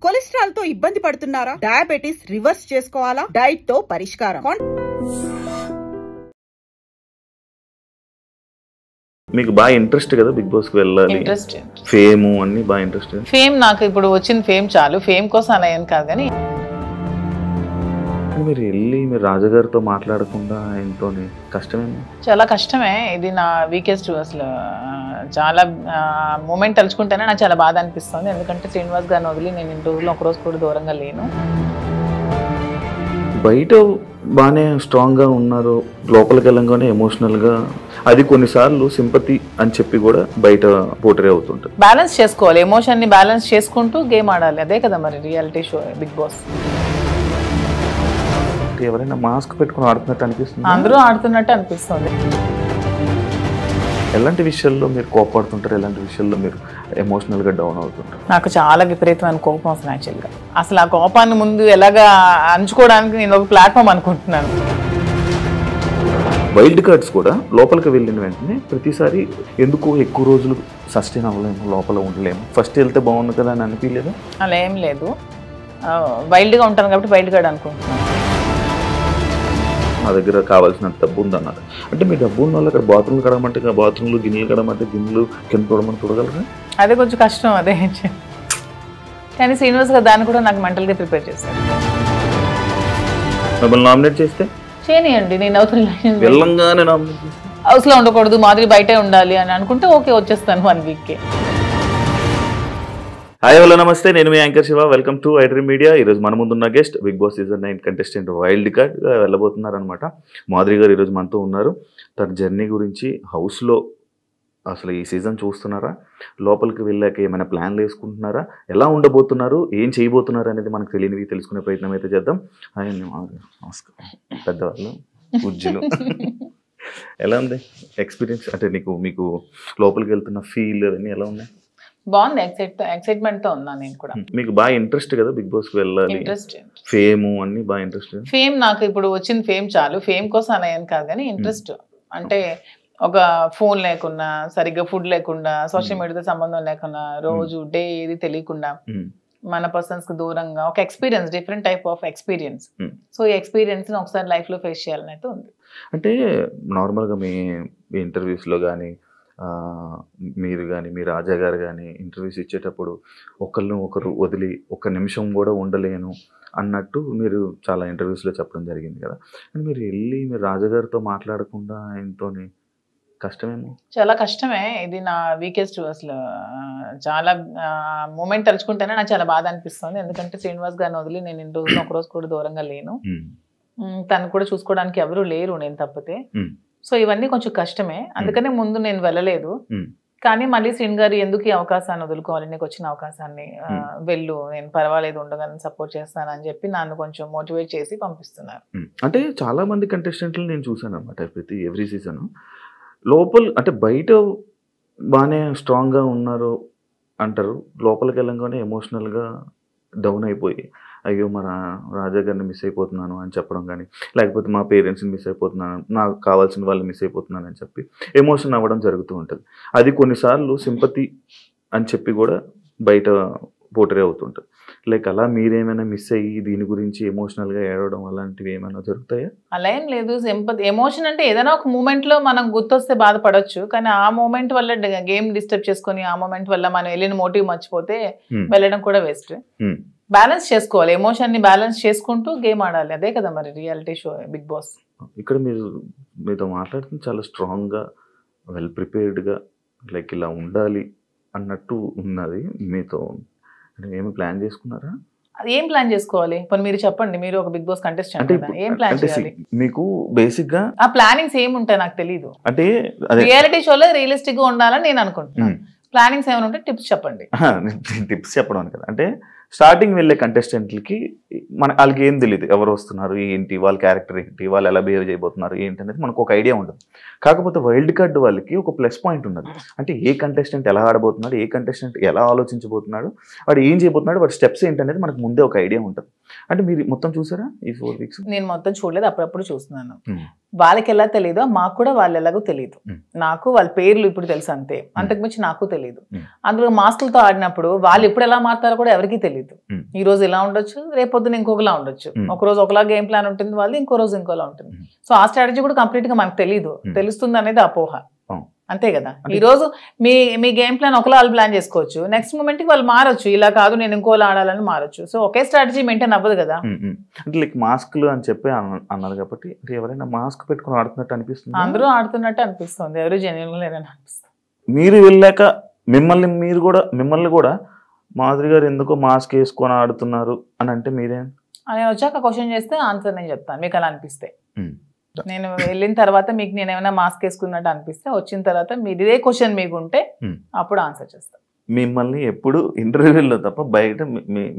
Cholesterol తో ఇబ్బంది పడుతున్నారా? డయాబెటిస్ రివర్స్ చేసుకోవాలా? డైట్ తో పరిష్కారం. మీకు బాగా ఇంట్రెస్ట్ కదా బిగ్ బాస్ కి వెళ్ళాలి, ఇంట్రెస్ట్ ఫేమ్ అన్ని బాగా ఇంట్రెస్ట్. ఫేమ్ నాకు ఇప్పుడు వచ్చిన ఫేమ్ చాలు, ఫేమ్ కోసం అలా ఏం కాదు. కానీ మీరు వెళ్ళి మీరు రాజుగారితో మాట్లాడకుండా ఆయనతో కష్టమేనా? చాలా కష్టమే. ఇది నా వీకెస్ట్. అసలు చాలా మూమెంట్ తలుచుకుంటేనే నాకు చాలా బాధ అనిపిస్తుంది. ఎందుకంటే శ్రీనివాస్ గారిని వదిలి నేను ఇన్ని రోజులు ఒకరోజు కూడా దూరంగా లేను. బయట బాగానే స్ట్రాంగ్గా ఉన్నారు, లోపలికి వెళ్ళంగానే ఎమోషనల్గా, అది కొన్నిసార్లు సింపతి అని చెప్పి కూడా బయట పోటరీ అవుతుంటుంది. బ్యాలెన్స్ చేసుకోవాలి, ఎమోషన్ని బ్యాలెన్స్ చేసుకుంటూ గేమ్ ఆడాలి. అదే కదా మరి రియాలిటీ షో బిగ్ బాస్. ఎవరైనా మాస్క్ పెట్టుకుని ఆడుతున్నట్టు అనిపిస్తుంది, అందరూ ఆడుతున్నట్టు అనిపిస్తుంది. ఎలాంటి విషయాల్లో మీరు కోపడుతుంటారు, ఎలాంటి విషయాల్లో మీరు ఎమోషనల్గా డౌన్ అవుతుంటారు? నాకు చాలా విపరీతమైన కోపం వస్తుంది యాక్చువల్గా. అసలు ఆ కోపాన్ని ముందు ఎలాగా అంచుకోవడానికి నేను ఒక ప్లాట్ఫామ్ అనుకుంటున్నాను. వైల్డ్ కార్డ్స్ కూడా లోపలికి వెళ్ళిన వెంటనే ప్రతిసారి ఎందుకు ఎక్కువ రోజులు సస్టైన్ అవ్వలేము, లోపల ఉండలేము, ఫస్ట్ వెళ్తే బాగుంది కదా అని అనిపించలేదు? అలా ఏం లేదు, వైల్డ్గా ఉంటాను కాబట్టి వైల్డ్ కార్డ్ అనుకుంటున్నాను. మా దగ్గర కావాల్సినంత డబ్బు ఉందన్నారు అంటే, మీ డబ్బు ఉన్న వాళ్ళు అక్కడ బాత్రూమ్లు కడగమంటే బాత్రూమ్లు, గిన్నెలు కడగమంటే గిన్నెలు, కింద చూడమని చూడగలరా? అదే కొంచెం కష్టం. అదే కానీ శ్రీనివాస్ గారు దాన్ని కూడా నాకు మెంటల్గా ప్రిపేర్ చేశారు. మిమ్మల్ని నామినేట్ చేస్తే చేయనియండి, నేను వెళ్ళంగానే నామినేట్ చేస్తే హౌస్లో ఉండకూడదు, మాదిరి బయటే ఉండాలి అని అనుకుంటే ఓకే, వచ్చేస్తాను 1 వీక్కి. హాయ్ హలో నమస్తే, నేను మీ anchor Shiva. Welcome to iDream media. ఈరోజు మన ముందున్న guest Big Boss season 9 contestant wild కార్డ్గా వెళ్ళబోతున్నారు అనమాట. మాధురి గారు ఈరోజు మనతో ఉన్నారు. తన జర్నీ గురించి, హౌస్లో అసలు ఈ సీజన్ చూస్తున్నారా, లోపలికి వెళ్ళాక ఏమైనా ప్లాన్లు వేసుకుంటున్నారా, ఎలా ఉండబోతున్నారు, ఏం చేయబోతున్నారు అనేది మనకు తెలియనివి తెలుసుకునే ప్రయత్నం అయితే చేద్దాం. నమస్కారం పెద్దవాళ్ళు, పూజ్యులు. ఎలా ఉంది ఎక్స్పీరియన్స్? అంటే మీకు లోపలికి వెళ్తున్న ఫీల్ అవన్నీ ఎలా ఉన్నాయి? బాగుంది, ఎక్సైట్మెంట్ తో ఉన్నా నేను కూడా. మీకు బాగా ఇంట్రెస్ట్ కదా బిగ్ బాస్ కి వెళ్ళాలి, ఇంట్రెస్ట్, ఫేమ్ అన్ని బాగా ఇంట్రెస్ట్. ఫేమ్ నాకు ఇప్పుడు వచ్చిన ఫేమ్ చాలు, ఫేమ్ కోసం అలా ఏం కాదు. కానీ ఇంట్రెస్ట్ అంటే ఒక ఫోన్ లేకుండా, సరిగ్గా ఫుడ్ లేకుండా, సోషల్ మీడియాతో సంబంధం లేకుండా, రోజు డే ఏది తెలియకుండా మన పర్సన్స్ కి దూరంగా ఒక experience, different type of experience. So ఈ ఎక్స్పీరియన్స్ ఒకసారి లైఫ్ లో ఫేస్ చేయాలని అయితే ఉంది. అంటే నార్మల్గా మీ ఇంటర్వ్యూస్లో కానీ, మీరు కానీ, మీ రాజా గారు కానీ ఇంటర్వ్యూస్ ఇచ్చేటప్పుడు ఒకరు వదిలి ఒక్క నిమిషం కూడా ఉండలేను అన్నట్టు మీరు చాలా ఇంటర్వ్యూస్లో చెప్పడం జరిగింది కదా. అని మీరు వెళ్ళి మీరు రాజాగారితో మాట్లాడకుండా ఆయనతో కష్టమేమో? చాలా కష్టమే. ఇది నా వీకెస్ట్. అసలు చాలా మూమెంట్ తలుచుకుంటేనే నాకు చాలా బాధ అనిపిస్తుంది. ఎందుకంటే శ్రీనివాస్ గారిని వదిలి నేను ఇన్ని రోజులు ఒకరోజు కూడా దూరంగా లేను. తను కూడా చూసుకోవడానికి ఎవరు లేరు నేను తప్పితే. సో ఇవన్నీ కొంచెం కష్టమే, అందుకనే ముందు నేను వెళ్ళలేదు. కానీ మళ్ళీ శ్రీని గారు ఎందుకు ఈ అవకాశాన్ని వదులుకోవాలి, నీకు వచ్చిన అవకాశాన్ని వెళ్ళు, నేను పర్వాలేదు ఉండగానే సపోర్ట్ చేస్తానని చెప్పి నన్ను కొంచెం మోటివేట్ చేసి పంపిస్తున్నారు. అంటే చాలా మంది కంటెస్టెంట్లు నేను చూసాను అనమాట. ఎవ్రీ సీజన్ లోపల అంటే బయట బాగానే స్ట్రాంగ్గా ఉన్నారు అంటారు, లోపలికి వెళ్ళంగానే ఎమోషనల్గా డౌన్ అయిపోయి అయ్యో మన రాజా గారిని మిస్ అయిపోతున్నాను అని చెప్పడం కానీ, లేకపోతే మా పేరెంట్స్ని మిస్ అయిపోతున్నాను, నాకు కావాల్సిన వాళ్ళు మిస్ అయిపోతున్నాను అని చెప్పి ఎమోషన్ అవ్వడం జరుగుతూ ఉంటుంది. అది కొన్నిసార్లు సింపతి అని చెప్పి కూడా బయట పోటరీ అవుతుంటుంది. లైక్ అలా మీరేమైనా మిస్ అయ్యి దీని గురించి ఎమోషనల్గా ఏడవడం అలాంటివి ఏమైనా జరుగుతాయా? అలా ఏం లేదు. సింపతి, ఎమోషన్ అంటే ఏదైనా ఒక మూమెంట్లో మనం గుర్తొస్తే బాధపడవచ్చు, కానీ ఆ మూమెంట్ వల్ల గేమ్ డిస్టర్బ్ చేసుకొని ఆ మూమెంట్ వల్ల మనం వెళ్ళిన మోటివ్ మర్చిపోతే వెళ్ళడం కూడా వేస్ట్. బ్యాలెన్స్ చేసుకోవాలి, ఎమోషన్ని బ్యాలెన్స్ చేసుకుంటూ గేమ్ ఆడాలి. అదే కదా మరి రియాలిటీ షో బిగ్ బాస్. ఇక్కడ మీతో మాట్లాడుతుంది చాలా స్ట్రాంగ్గా, వెల్ ప్రిపేర్డ్గా, లైక్ ఇలా ఉండాలి అన్నట్టు ఉన్నది. మీతో ఏమి ప్లాన్ చేసుకున్నారా? అది ఏం ప్లాన్ చేసుకోవాలి? ఇప్పుడు మీరు చెప్పండి, మీరు ఒక బిగ్ బాస్ కంటెస్టెంట్ కదా, ఏం ప్లాన్ చేయాలి? మీకు బేసిక్ గా ఆ ప్లానింగ్స్ ఏముంటాయి నాకు తెలియదు. అంటే రియాలిటీ షోలో రియలిస్టిక్ గా ఉండాలని నేను అనుకుంటున్నాను. ప్లానింగ్స్ ఏమైనా ఉంటే టిప్స్ చెప్పండి. టిప్స్ చెప్పడం కదా, అంటే స్టార్టింగ్ వెళ్ళే కంటెస్టెంట్లకి వాళ్ళకి ఏం తెలియదు, ఎవరు వస్తున్నారు ఏంటి, వాళ్ళ క్యారెక్టర్ ఏంటి, వాళ్ళు ఎలా బిహేవ్ చేయబోతున్నారు ఏంటి అనేది మనకు ఒక ఐడియా ఉంటుంది. కాకపోతే వైల్డ్ కార్డ్ వాళ్ళకి ఒక ప్లస్ పాయింట్ ఉన్నది. అంటే ఏ కంటెస్టెంట్ ఎలా ఆడబోతున్నాడు, ఏ కంటెస్టెంట్ ఎలా ఆలోచించబోతున్నాడు, వాడు ఏం చేయబోతున్నాడు, వాడి స్టెప్స్ ఏంటి అనేది మనకు ముందే ఒక ఐడియా ఉంటుంది. అంటే మీరు మొత్తం చూసారా ఈ 4 వీక్స్? నేను మొత్తం చూడలేదు, అప్పుడప్పుడు చూస్తున్నాను. వాళ్ళకి ఎలా తెలియదో మాకు కూడా వాళ్ళు ఎలాగో తెలియదు. నాకు వాళ్ళ పేర్లు ఇప్పుడు తెలుసు అంతే, అంతకుమించి నాకు తెలియదు. అందులో మాస్కులతో ఆడినప్పుడు వాళ్ళు ఎప్పుడు ఎలా మారుతారో కూడా ఎవరికీ తెలియదు. తెలియదు. ఈ రోజు ఇలా ఉండొచ్చు, రేపొద్దున ఇంకొకలా ఉండొచ్చు. ఒక రోజు ఒకలా గేమ్ ప్లాన్ ఉంటుంది వాళ్ళు, ఇంకో రోజు ఇంకోలా ఉంటుంది. సో ఆ స్ట్రాటజీ కూడా కంప్లీట్ గా మనకు తెలియదు, తెలుస్తుంది అనేది అపోహ, అంతే కదా. ఈ రోజు మీ గేమ్ ప్లాన్ ఒకలా వాళ్ళు ప్లాన్ చేసుకోవచ్చు, నెక్స్ట్ మూమెంట్ కి వాళ్ళు మారొచ్చు, ఇలా కాదు నేను ఇంకోలా ఆడాలని మారొచ్చు. సో ఒకే స్ట్రాటజీ మెయింటైన్ అవ్వదు కదా. అంటే లైక్ మాస్క్లు అని చెప్పి అన్నారు కాబట్టి ఎవరైనా మాస్క్ పెట్టుకుని ఆడుతున్నట్టు అనిపిస్తుంది, అందరూ ఆడుతున్నట్టు అనిపిస్తుంది, ఎవరు జెన్యున్ లేరని అనిపిస్తుంది. మీరు వెళ్ళాక మిమ్మల్ని కూడా మాధురి గారు ఎందుకో మాస్క్ వేసుకొని ఆడుతున్నారు అని అంటే మీరేం? నేను వచ్చాక క్వశ్చన్ చేస్తే ఆన్సర్ నేను చెప్తాను, మీకు అలా అనిపిస్తే. నేను వెళ్ళిన తర్వాత మీకు నేను ఏమైనా మాస్క్ వేసుకున్నట్టు అనిపిస్తే, వచ్చిన తర్వాత మీరు ఇదే క్వశ్చన్ మీకు ఉంటే అప్పుడు ఆన్సర్ చేస్తాను. మిమ్మల్ని ఎప్పుడు ఇంటర్వ్యూలో తప్ప బయట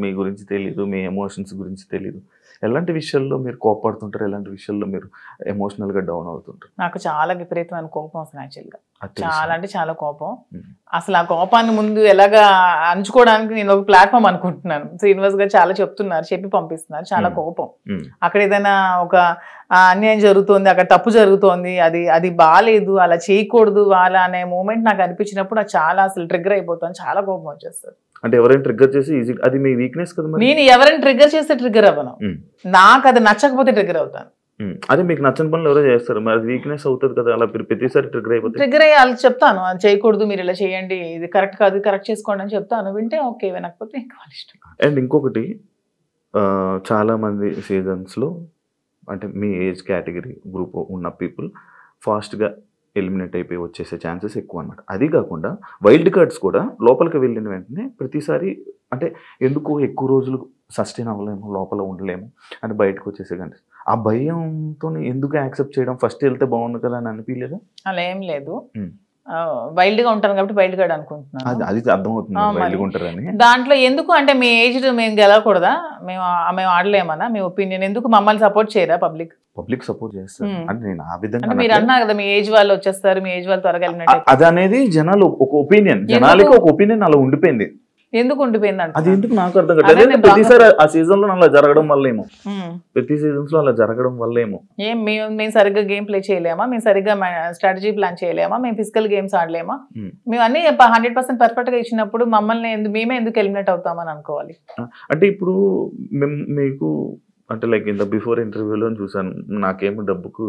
మీ గురించి తెలియదు, మీ ఎమోషన్స్ గురించి తెలియదు. ఎలాంటి విషయాల్లో మీరు కోపడుతుంటారు, ఎలాంటి విషయాల్లో మీరు ఎమోషనల్ గా డౌన్ అవుతుంటారు? నాకు చాలా విపరీతమైన కోపం వస్తుంది యాక్చువల్గా, చాలా అంటే చాలా కోపం. అసలు ఆ కోపాన్ని ముందు ఎలాగా అంచుకోవడానికి నేను ఒక ప్లాట్ఫామ్ అనుకుంటున్నాను. శ్రీనివాస్ గారు చాలా చెప్తున్నారు, చెప్పి పంపిస్తున్నారు. చాలా కోపం, అక్కడ ఏదైనా ఒక అన్యాయం జరుగుతోంది, అక్కడ తప్పు జరుగుతోంది, అది బాగాలేదు, అలా చేయకూడదు అలా అనే మూమెంట్ నాకు అనిపించినప్పుడు నాకు చాలా అసలు ట్రిగ్గర్ అయిపోతాను, చాలా కోపం వచ్చేస్తుంది. అంటే ఎవరైనా ట్రిగ్గర్ చేసి ఈజీ, అది మీ వీక్నెస్ కదా. నేను ఎవరైనా ట్రిగ్గర్ చేస్తే ట్రిగ్గర్ అవ్వను, నాకు అది నచ్చకపోతే ట్రిగ్గర్ అవుతాను. అదే మీకు నచ్చని పనులు ఎవరో చేస్తారు, మరి అది వీక్నెస్ అవుతుంది కదా, అలా ప్రతిసారి ట్రిగ్గర్ అయిపోతుంది. ట్రిగ్గర్ అయ్యి వాళ్ళకి చెప్తాను, అది చేయకూడదు, మీరు ఇలా చేయండి, ఇది కరెక్ట్ కాదు, కరెక్ట్ చేసుకోండి అని చెప్తాను. వింటే ఓకే, వినకపోతే ఇంకా వాళ్ళ ఇష్టం. అండ్ ఇంకొకటి, చాలా మంది సీజన్స్లో అంటే మీ ఏజ్ కేటగిరీ గ్రూప్ ఉన్న పీపుల్ ఫాస్ట్గా ఎలిమినేట్ అయిపోయి వచ్చేసే ఛాన్సెస్ ఎక్కువ అనమాట. అది కాకుండా వైల్డ్ కార్డ్స్ కూడా లోపలికి వెళ్ళిన వెంటనే ప్రతిసారి అంటే ఎందుకు ఎక్కువ రోజులు సస్టైన్ అవ్వలేము, లోపల ఉండలేము అని బయటకు వచ్చేసే కానీ ఆ భయంతో ఎందుకు యాక్సెప్ట్ చేయడం, ఫస్ట్ వెళ్తే బాగుంది కదా అని అనిపించలేదా? అలా ఏం లేదు, వైల్డ్ గా ఉంటాను కాబట్టి వైల్డ్ కార్డ్ అనుకుంటున్నాను. అది అర్థమవుతుంది వైల్డ్ ఉంటారని. దాంట్లో ఎందుకు అంటే మీ ఏజ్ మేము గెలవకూడదా, మేము ఆడలేమన్నా మీ ఒపీనియన్, ఎందుకు మమ్మల్ని సపోర్ట్ చేయరా పబ్లిక్ సపోర్ట్ చేస్తారు అంటే నేను ఆ విధంగా మీరు అన్నారు కదా మీ ఏజ్ వాళ్ళు వచ్చేస్తారు, మీ ఏజ్ వాళ్ళు త్వరగా వెళ్ళినట్టు. అది అనేది జనాలు ఒక ఒపీనియన్, జనాలకి ఒక ఒపీనియన్ అలా ఉండిపోయింది. ఎందుకు ఉండిపోయింది అంటే అది ఎందుకు నాకు అర్థం కాదు. ప్రతిసారి ఆ సీజన్ లో అలా జరగడం వల్లేమో, ప్రతి సీజన్స్ లో అలా జరగడం వల్లేమో. మేము సరిగ్గా గేమ్ ప్లే చేయలేమా, మేము సరిగ్గా స్ట్రాటజీ ప్లాన్ చేయలేమా, మేము ఫిజికల్ గేమ్స్ ఆడలేమా, మేము అన్ని 100% పర్ఫెక్ట్ గా ఇచ్చినప్పుడు మమ్మల్ని మేమే ఎందుకు ఎలిమినేట్ అవుతామని అనుకోవాలి. అంటే ఇప్పుడు మీకు అంటే లైక్ ఇంత బిఫోర్ ఇంటర్వ్యూలో చూసాను, నాకేమో డబ్బుకు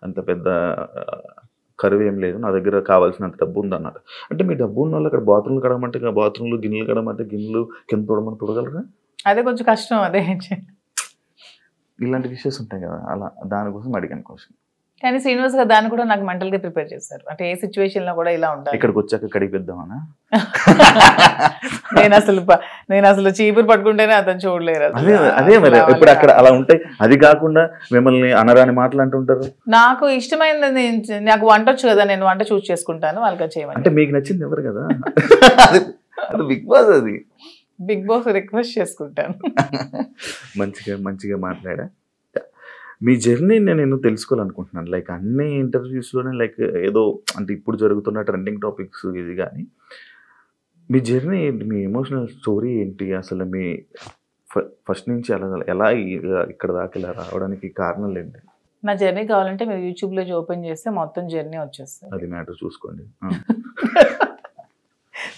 అంత పెద్ద కరువు ఏం లేదు, నా దగ్గర కావాల్సినంత డబ్బు ఉందన్నారు. అంటే మీ డబ్బు ఉన్న వాళ్ళు అక్కడ బాత్రూమ్లు కడగమంటే బాత్రూమ్లు, గిన్నెలు కడగమంటే గిన్నెలు, కింద తోడమని తోడగలరా? అదే కొంచెం కష్టం. అదే ఇలాంటి విషయాలు ఉంటాయి కదా, అలా దానికోసం అడిగాను క్వశ్చన్. కానీ శ్రీనివాస్ గారు దాన్ని కూడా నాకు మెంటల్ గా ప్రిపేర్ చేశారు, అంటే ఏ సిచ్యువేషన్ లో కూడా ఇలా ఉంటాయి. ఇక్కడికి వచ్చాక కడిగిద్దామనా? నేను అసలు చీపురు పట్టుకుంటేనే అతను చూడలేరు. అదే మరి ఇప్పుడు అక్కడ అలా ఉంటాయి. అది కాకుండా మిమ్మల్ని అనరాని మాటలు అంటుంటారు. నాకు ఇష్టమైనది, నాకు వంట వచ్చు కదా, నేను వంట చూస్ చేసుకుంటాను, వాళ్ళకి చేయమని. అంటే మీకు నచ్చింది ఎవరు కదా, అది బిగ్ బాస్, అది బిగ్ బాస్ రిక్వెస్ట్ చేసుకుంటాను. మంచిగా మాట్లాడా. మీ జర్నీ నేను తెలుసుకోవాలనుకుంటున్నాను. లైక్ అన్ని ఇంటర్వ్యూస్లోనే లైక్ ఏదో అంటే ఇప్పుడు జరుగుతున్న ట్రెండింగ్ టాపిక్స్ ఇది, కానీ మీ జర్నీ ఏంటి, మీ ఎమోషనల్ స్టోరీ ఏంటి, అసలు మీ ఫస్ట్ నుంచి ఎలా ఇక్కడ దాకా ఇలా రావడానికి కారణాలు ఏంటి? నా జర్నీ కావాలంటే మీరు యూట్యూబ్లో ఓపెన్ చేస్తే మొత్తం జర్నీ వచ్చేస్తుంది, అది మ్యాటర్ చూసుకోండి.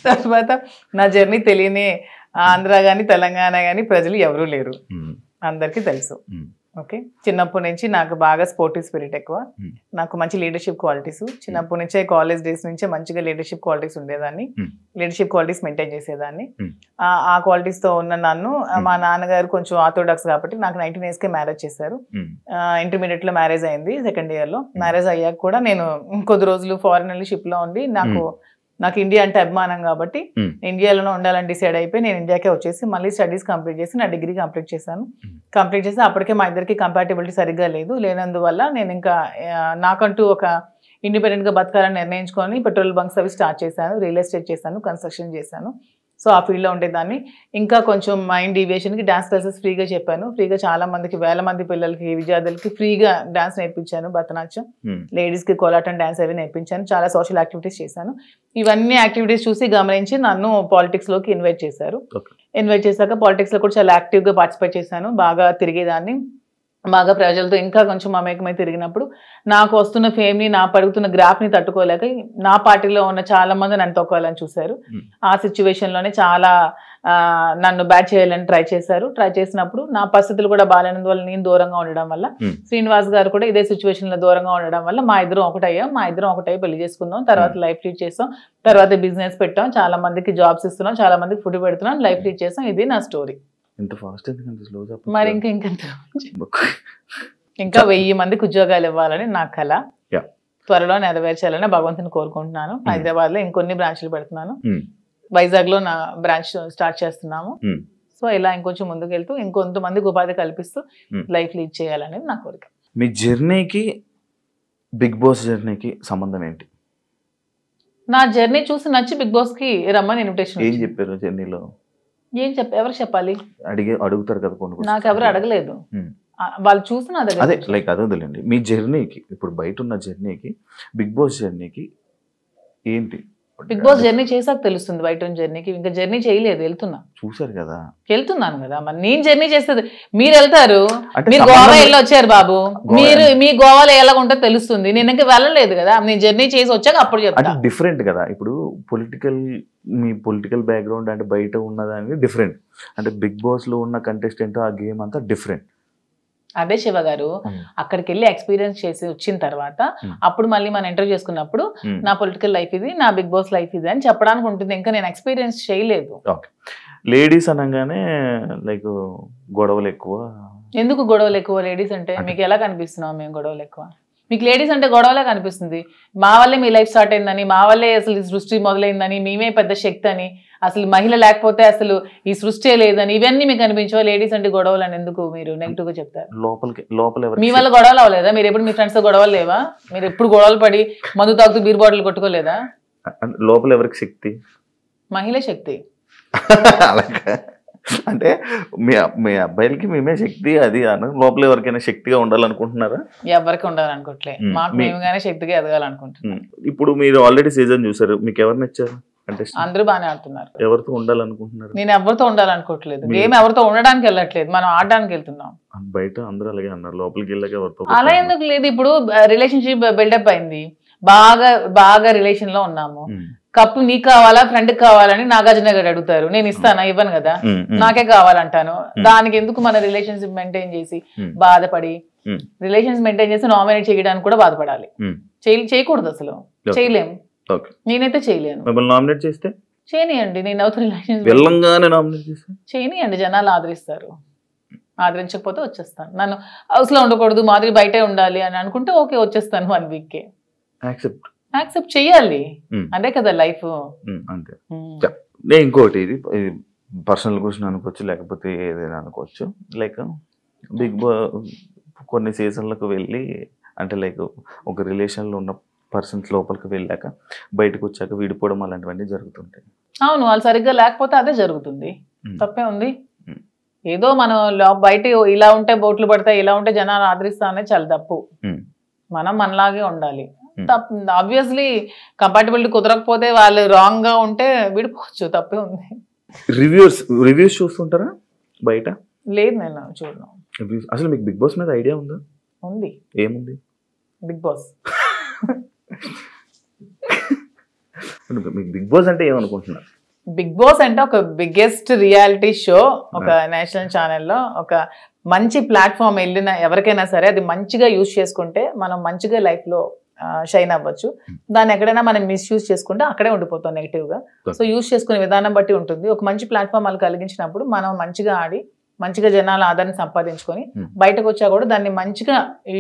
తర్వాత నా జర్నీ తెలియని ఆంధ్ర కానీ తెలంగాణ కానీ ప్రజలు ఎవరూ లేరు, అందరికీ తెలుసు. ఓకే, చిన్నప్పటి నుంచి నాకు బాగా స్పోర్టివ్ స్పిరిట్ ఎక్కువ, నాకు మంచి లీడర్షిప్ క్వాలిటీస్ చిన్నప్పటి నుంచే, కాలేజ్ డేస్ నుంచే మంచిగా లీడర్షిప్ క్వాలిటీస్ ఉండేదాన్ని, లీడర్షిప్ క్వాలిటీస్ మెయింటైన్ చేసేదాన్ని. ఆ క్వాలిటీస్ తో ఉన్న నన్ను మా నాన్నగారు కొంచెం ఆర్థోడాక్స్ కాబట్టి నాకు 19 years కే మ్యారేజ్ చేశారు. ఇంటర్మీడియట్ లో మ్యారేజ్ అయింది, సెకండ్ ఇయర్ లో. మ్యారేజ్ అయ్యాక కూడా నేను కొద్ది రోజులు ఫారెన్ వెళ్ళి షిప్ లో ఉండి, నాకు ఇండియా అంటే అభిమానం కాబట్టి ఇండియాలోనే ఉండాలని డిసైడ్ అయిపోయి నేను ఇండియాకే వచ్చేసి మళ్ళీ స్టడీస్ కంప్లీట్ చేసి నా డిగ్రీ కంప్లీట్ చేశాను. కంప్లీట్ చేసి అప్పటికే మా ఇద్దరికి కంపాటిబిలిటీ సరిగ్గా లేనందువల్ల నేను ఇంకా నాకంటూ ఒక ఇండిపెండెంట్ గా బతకాలని నిర్ణయించుకొని పెట్రోల్ బంక్స్ అవి స్టార్ట్ చేశాను, రియల్ ఎస్టేట్ చేశాను, కన్స్ట్రక్షన్ చేశాను. సో ఆ ఫీల్డ్లో ఉండేదాన్ని. ఇంకా కొంచెం మైండ్ డీవియేషన్కి డాన్స్ క్లాసెస్ ఫ్రీగా చెప్పాను. ఫ్రీగా చాలా మందికి, వేల మంది పిల్లలకి, విద్యార్థులకి ఫ్రీగా డాన్స్ నేర్పించాను. భరతనాట్యం, లేడీస్కి కోలాటం డాన్స్ అవి నేర్పించాను. చాలా సోషల్ యాక్టివిటీస్ చేశాను. ఇవన్నీ యాక్టివిటీస్ చూసి గమనించి నన్ను పాలిటిక్స్లోకి ఇన్వైట్ చేశారు. ఇన్వైట్ చేశాక పాలిటిక్స్లో కూడా చాలా యాక్టివ్గా పార్టిసిపేట్ చేశాను. బాగా తిరిగేదాన్ని. బాగా ప్రజలతో ఇంకా కొంచెం మమేకమై తిరిగినప్పుడు నాకు వస్తున్న ఫేమ్ని నా పడుగుతున్న గ్రాఫ్ని తట్టుకోలేక నా పార్టీలో ఉన్న చాలా మంది నన్ను తొక్కాలని చూశారు. ఆ సిచ్యువేషన్లోనే చాలా నన్ను బ్యాట్ చేయాలని ట్రై చేశారు. ట్రై చేసినప్పుడు నా పరిస్థితులు కూడా బాగాలేనందువల్ల నేను దూరంగా ఉండడం వల్ల శ్రీనివాస్ గారు కూడా ఇదే సిచ్యువేషన్లో దూరంగా ఉండడం వల్ల మా ఇద్దరం ఒకటై పెళ్లి చేసుకుందాం, తర్వాత లైఫ్ లీడ్ చేస్తాం, తర్వాత బిజినెస్ పెట్టాం, చాలా మందికి జాబ్స్ ఇస్తున్నాం, చాలా మందికి ఫుడ్ పెడుతున్నాం, లైఫ్ లీడ్ చేస్తాం. ఇది నా స్టోరీ. మరి ఇంకా 1000 మందికి ఉద్యోగాలు ఇవ్వాలని నా కళ. త్వరలో నెరవేర్చాలని భగవంతుని కోరుకుంటున్నాను. హైదరాబాద్ లో ఇంకొన్ని బ్రాంచ్లు పెడుతున్నాను, వైజాగ్ లో నా బ్రాంచ్ స్టార్ట్ చేస్తున్నాము. సో ఇలా ఇంకొంచెం ముందుకు వెళ్తూ ఇంకొంతమందికి ఉపాధి కల్పిస్తూ లైఫ్ లీడ్ చేయాలనేది నా కోరిక. మీ జర్నీకి బిగ్ బాస్ జర్నీకి సంబంధం ఏంటి? నా జర్నీ చూసి నచ్చి బిగ్ బాస్ కి రమ్మని ఇన్విటేషన్. ఏం చెప్పారు జర్నీలో? ఎవరు చెప్పాలి? అడుగుతారు కదా కొన్ని. నాకు ఎవరు అడగలేదు, వాళ్ళు చూసి నా దగ్గర. అదే లైక్ అదే వదిలేండి. మీ జర్నీకి ఇప్పుడు బయట ఉన్న జర్నీకి బిగ్ బాస్ జర్నీకి ఏంటి? బిగ్ బాస్ జర్నీ చేసాక తెలుస్తుంది బయట ఉన్న జర్నీకి. ఇంకా జర్నీ చేయలేదు, చూసారు కదా, వెళ్తున్నాను కదా. మరి నేను జర్నీ చేస్తుంది, మీరు వెళ్తారు, మీరు గోవా వెళ్ళి వచ్చారు బాబు, మీరు మీ గోవాలో ఎలా ఉంటుందో తెలుస్తుంది. నేను ఇంకా వెళ్ళలేదు కదా, నేను జర్నీ చేసి వచ్చాక అప్పుడు చెప్తాను. డిఫరెంట్ కదా. ఇప్పుడు మీ పొలిటికల్ బ్యాక్గ్రౌండ్ అంటే బయట ఉన్నదానికి డిఫరెంట్, అంటే బిగ్ బాస్ లో ఉన్న కంటెస్టెంట్ ఆ గేమ్ అంతా డిఫరెంట్. అదే శివ గారు, అక్కడికి వెళ్ళి ఎక్స్పీరియన్స్ చేసి వచ్చిన తర్వాత అప్పుడు మళ్ళీ మనం ఇంటర్వ్యూ చేసుకున్నప్పుడు నా పొలిటికల్ లైఫ్ ఇది, నా బిగ్ బాస్ లైఫ్ ఇది అని చెప్పడానికి ఉంటుంది. ఇంకా నేను ఎక్స్పీరియన్స్ చేయలేదు. లేడీస్ అనగానే లైక్ గొడవలు ఎక్కువ. ఎందుకు గొడవలు ఎక్కువ? లేడీస్ అంటే మీకు ఎలా కనిపిస్తున్నాం మేము గొడవలు ఎక్కువ? మీకు లేడీస్ అంటే గొడవలే కనిపిస్తుంది. మా వల్లే మీ లైఫ్ స్టార్ట్ అయిందని, మా వల్లే అసలు ఈ సృష్టి మొదలైందని, మేమే పెద్ద శక్తి అని, అసలు మహిళ లేకపోతే అసలు ఈ సృష్టి లేదని, ఇవన్నీ మీకు అనిపించవా? లేడీస్ అంటే గొడవలు అని ఎందుకు మీరు నెగిటివ్ గా చెప్తారు? మీ వల్ల గొడవలు అవ్వలేదా? మీరు ఎప్పుడు మీ ఫ్రెండ్స్ తో గొడవలు లేవా? మీరు ఎప్పుడు గొడవలు పడి మందు తాగుతూ బీర్ బాటిల్ కొట్టుకోలేదా? లోపల ఎవరికి శక్తి? మహిళ శక్తి. అంటే మీ అబ్బాయిలకి మేమే శక్తి అది అన్న, లోపల ఎవరికైనా శక్తిగా ఉండాలనుకుంటున్నారా? ఎవరికి ఉండాలనుకోవట్లేదు, మాకు మేముగానే శక్తిగా ఎదగాలనుకుంటున్నాం. ఇప్పుడు మీరు ఆల్రెడీ సీజన్ చూసారు, మీకు ఎవరు నచ్చారు? అంటే అందరూ బాగానే ఆడుతున్నారు. ఎవరితో ఉండాలనుకుంటున్నారు? నేను ఎవరితో ఉండాలనుకోవట్లేదు, గేమ్ ఎవరితో ఉండడానికి వెళ్ళట్లేదు, మనం ఆడడానికి వెళ్తున్నాం. బయట అందరూ అలాగే అన్నారు, లోపలికి వెళ్ళాక ఎవరితో అలా ఎందుకు లేదు. ఇప్పుడు రిలేషన్షిప్ బిల్డప్ అయింది, బాగా రిలేషన్ లో ఉన్నాము, కప్పు నీకు కావాలా ఫ్రెండ్ కావాలని నాగార్జున గారు అడుగుతారు, నేను ఇస్తానా? ఇవ్వను కదా, నాకే కావాలంటాను. దానికి ఎందుకు మన రిలేషన్షిప్ మెయింటైన్ చేసి బాధపడి, రిలేషన్స్ మెయింటైన్ చేసి నామినేట్ చేయడానికి కూడా బాధపడాలి? చేయకూడదు, అసలు చేయలేము. నేనైతే చేయలేను. నామినేట్ చేస్తే చేయనియండి, నేను అవుతా రిలేషన్స్ చేయనియండి, జనాలు ఆదరిస్తారు. ఆదరించకపోతే వచ్చేస్తాను. నన్ను హౌస్ లో ఉండకూడదు, మాదిరి బయటే ఉండాలి అని అనుకుంటే ఓకే, వచ్చేస్తాను 1 వీక్. యాక్సెప్ట్ చెయ్యాలి, అదే కదా లైఫ్. అంతే. నేను ఇంకోటి, ఇది పర్సనల్ క్వశ్చన్ అనుకోవచ్చు, లేకపోతే ఏదైనా అనుకోవచ్చు. లైక్ బిగ్ బాస్ కొన్ని సీజన్లకు వెళ్ళి, అంటే లైక్ ఒక రిలేషన్లో ఉన్న పర్సన్స్ లోపలికి వెళ్ళాక బయటకు వచ్చాక విడిపోవడం అలాంటివన్నీ జరుగుతుంటాయి. అవును, వాళ్ళు సరిగ్గా లేకపోతే అదే జరుగుతుంది, తప్పే ఉంది. ఏదో మనం బయట ఇలా ఉంటే బోట్లు పడతాయి, ఇలా ఉంటే జనాలు ఆదరిస్తా అనేది చాలా తప్పు. మనం మనలాగే ఉండాలి. ఆబ్వియస్లీ కంపాటబిలిటీ కుదరకపోతే వాళ్ళు రాంగ్ గా ఉంటే విడిపోవచ్చు, తప్పే ఉంది. రివ్యూస్ చూస్తుంటారా బయట? లేదు, నేను చూడను. అసలు మీకు బిగ్ బాస్ మీద ఐడియా ఉందా? ఉంది. ఏముంది? Big Boss. మీకు బిగ్ బాస్ అంటే ఏమనుకుంటున్నారు? బిగ్ బాస్ అంటే ఒక బిగ్గెస్ట్ రియాలిటీ షో, ఒక నేషనల్ ఛానల్లో ఒక మంచి ప్లాట్ఫామ్ వెళ్ళిన ఎవరికైనా సరే అది మంచిగా యూజ్ చేసుకుంటే మనం మంచిగా లైఫ్లో షైన్ అవ్వచ్చు. దాన్ని ఎక్కడైనా మనం మిస్యూజ్ చేసుకుంటే అక్కడే ఉండిపోతాం నెగిటివ్గా. సో యూజ్ చేసుకునే విధానం బట్టి ఉంటుంది. ఒక మంచి ప్లాట్ఫామ్ వాళ్ళు కలిగించినప్పుడు మనం మంచిగా ఆడి మంచిగా జనాల ఆదరణ సంపాదించుకొని బయటకు వచ్చా కూడా దాన్ని మంచిగా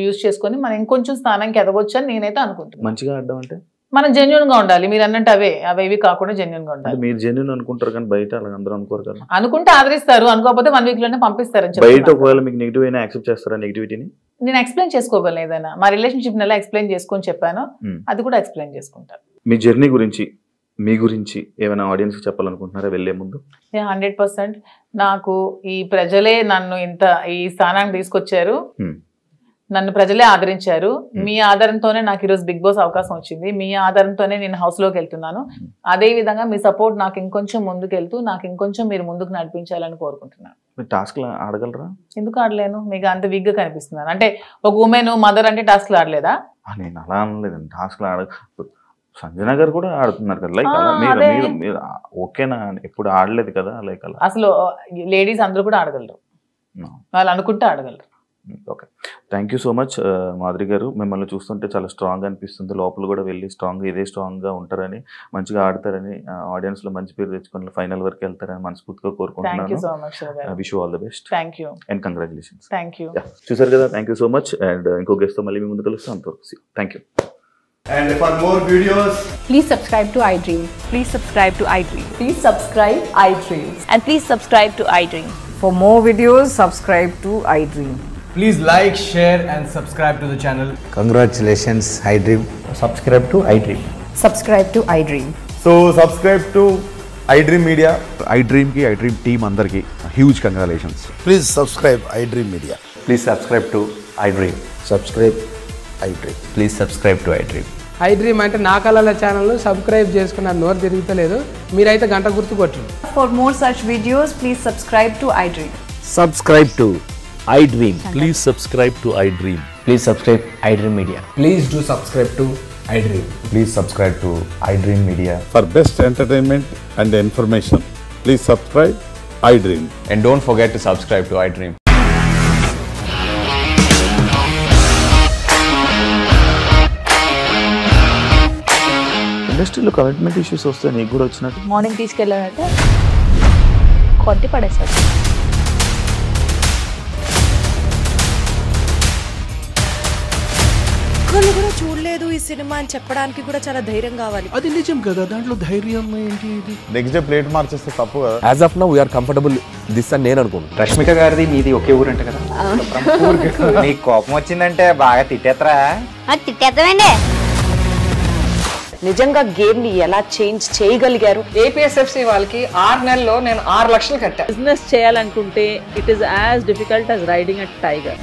యూజ్ చేసుకొని మనం ఇంకొంచెం స్థానానికి ఎదగొచ్చు అని నేనైతే అనుకుంటున్నాను. మంచిగా ఆడడం అంటే మనం జెన్యున్ గా ఉండాలి. మీరు అన్నట్టు అవేవి కాకుండా జెన్యున్ గా ఉండాలి. మీరు జెన్యున్ అనుకుంటారు కానీ బయట అలా అందరూ అనుకోరు కదా. అనుకుంటే ఆదరిస్తారు, అనుకోకపోతే 1 వీక్ లోనే పంపిస్తారు. బయట ఒకవేళ మీకు నెగిటివ్ అయినా యాక్సెప్ట్ చేస్తారా? నెగిటివిటీని నేను ఎక్స్ప్లెయిన్ చేసుకోగలను, ఏదైనా మా రిలేషన్షిప్ ఎలా ఎక్స్ప్లెయిన్ చేసుకొని చెప్పాను అది కూడా ఎక్స్ప్లెయిన్ చేసుకుంటాను. మీ జర్నీ గురించి, మీ గురించి ఏమైనా ఆడియన్స్ చెప్పాలనుకుంటున్నారా వెళ్ళే ముందు? 100% నాకు ఈ ప్రజలే నన్ను ఇంత ఈ స్థానానికి తీసుకొచ్చారు. నన్ను ప్రజలే ఆదరించారు. మీ ఆధారంతోనే నాకు ఈరోజు బిగ్ బాస్ అవకాశం వచ్చింది. మీ ఆధారంతోనే నేను హౌస్ లోకి వెళ్తున్నాను. అదే విధంగా మీ సపోర్ట్ నాకు ఇంకొంచెం ముందుకు వెళ్తూ నాకు ఇంకొంచెం మీరు ముందుకు నడిపించాలని కోరుకుంటున్నాను. మీరు టాస్క్లు ఆడగలరా? ఎందుకు ఆడలేను? మీకు అంత వీక్ గా కనిపిస్తున్నాను. అంటే ఒక ఉమెన్ మదర్ అంటే టాస్క్లు ఆడలేదా? నేను అలా అనలేదండి. టాస్క్లు సంజన గారు కూడా ఆడుతున్నారు కదా, లైక్ అలా మీరు ఓకేనా? ఎప్పుడు ఆడలేదు కదా లైక్ అలా. అసలు లేడీస్ అందరూ కూడా ఆడగలరు, వాళ్ళు అనుకుంటే ఆడగలరు. Okay, thank you so much Madhuri garu. మిమ్మల్ని చూస్తుంటే చాలా స్ట్రాంగ్ అనిపిస్తుంది. లోపల కూడా వెళ్ళి ఇదే స్ట్రాంగ్గా ఉంటారని, మంచిగా ఆడతారని, ఆడియన్స్లో మంచి పేరు తెచ్చుకొని ఫైనల్ వరకు వెళ్తారని మనస్ఫూర్తిగా కోరుకుంటున్నాను. Wish you all the best and congratulations. చూసారు కదా, thank you so much. And ఇంకో గెస్ట్తో మళ్ళీ మీ ముందు కలుస్తాం. అంతవరకు thank you. And for more videos, please subscribe to iDream. Please subscribe to iDream. Please subscribe iDream. And please subscribe to iDream. For more videos, subscribe to iDream. please like, share and subscribe to the channel. Congratulations, iDream. Subscribe to iDream. Subscribe to iDream. So subscribe to iDream Media. iDream ki iDream team andarki huge congratulations. Please subscribe iDream Media. Please subscribe to iDream. Subscribe iDream. Please subscribe to iDream. iDream అంటే నా కళల channel subscribe చేసుకున్న నోరు తిరుగుతలేదు, మీరైతే గంట గుర్తు కొట్టండి. For more such videos, please subscribe to iDream. Subscribe to iDream. Please subscribe to iDream. Please subscribe iDream Media. Please do subscribe to iDream. Please subscribe to iDream Media. For best entertainment and information, please subscribe iDream. And don't forget to subscribe to iDream. ఇండస్ట్రీలో commitment issues వస్తే నీకు కూడా వచ్చినట్టు? Morning తీసుకెళ్ళాలంటే కొట్టి పడేసాడు. ఒక్కళ్ళు కూడా చూడలేదు ఈ సినిమా అని చెప్పడానికి కూడా చాలా ధైర్యం కావాలి. అది నిజం కదా, దాంట్లో ధైర్యం ఏంటి? నెక్స్ట్ డే ప్లేట్ మార్చేస్తే తప్పు కదా. As of now, we are comfortable this అని నేను అనుకుంటున్నాను. రష్మిక గారిది మీది ఒకే ఊరు అంటే కదా? నీకు కోపం వచ్చిందంటే బాగా తిట్టేత్తరా? తిట్టేద్దామండి. నిజంగా గేమ్ ని ఎలా చేంజ్ చేయగలిగారు? APSFC వాళ్ళకి 6 నెలల్లో నేను 6 లక్షలు కట్టా. బిజినెస్ చేయాలనుకుంటే it is as difficult as riding a tiger.